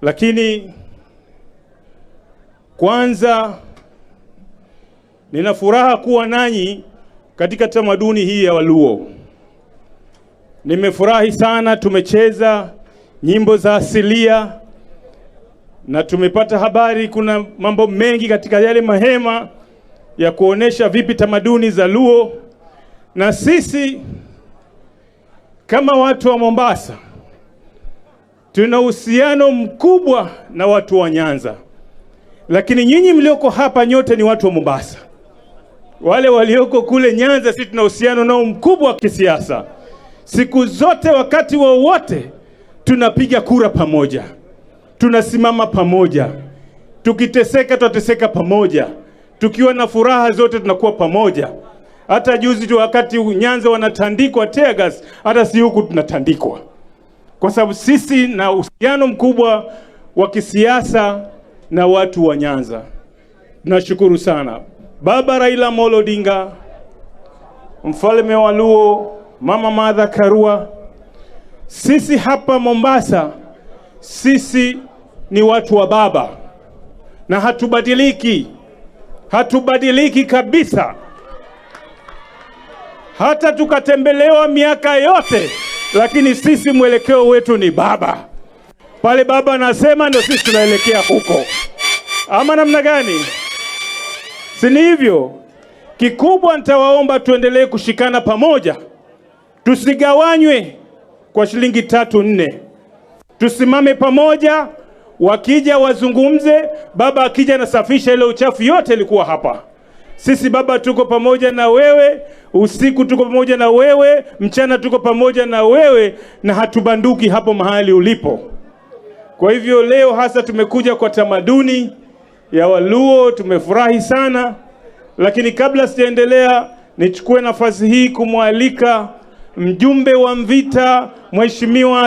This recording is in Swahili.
Lakini kwanza nina furaha kuwa nanyi katika tamaduni hii ya Waluo. Nimefurahi sana, tumecheza nyimbo za asilia na tumepata habari kuna mambo mengi katika yale mahema ya kuonesha vipi tamaduni za Luo, na sisi kama watu wa Mombasa tuna uhusiano mkubwa na watu wa Nyanza. Lakini nyinyi mlioko hapa nyote ni watu wa Mombasa. Wale walioko kule Nyanza sisi tuna uhusiano nao mkubwa wa kisiasa. Siku zote, wakati wowote tunapiga kura pamoja, tunasimama pamoja, tukiteseka tutateseka pamoja, tukiwa na furaha zote tunakuwa pamoja. Hata juzi tu wakati Nyanza wanatandikwa tear gas, hata si huku tunatandikwa, kwa sababu sisi na uhusiano mkubwa wa kisiasa na watu wa Nyanza. Tunashukuru sana Baba Raila Amolo Odinga, mfalme wa Luo, Mama Martha Karua. Sisi hapa Mombasa, sisi ni watu wa baba na hatubadiliki kabisa. Hata tukatembelewa miaka yote, lakini sisi mwelekeo wetu ni baba. Pale baba anasema ndio sisi tunaelekea huko. Ama namna gani? Si ni hivyo? Kikubwa nitawaomba tuendelee kushikana pamoja. Tusigawanywe kwa shilingi 3-4. Tusimame pamoja, wakija wazungumze, baba akija nasafisha ile uchafu yote ilikuwa hapa. Sisi baba tuko pamoja na wewe, usiku tuko pamoja na wewe, mchana tuko pamoja na wewe, na hatubanduki hapo mahali ulipo. Kwa hivyo leo hasa tumekuja kwa tamaduni ya Waluo, tumefurahi sana. Lakini kabla sijaendelea, nichukue nafasi hii kumwalika mjumbe wa Mvita, Mheshimiwa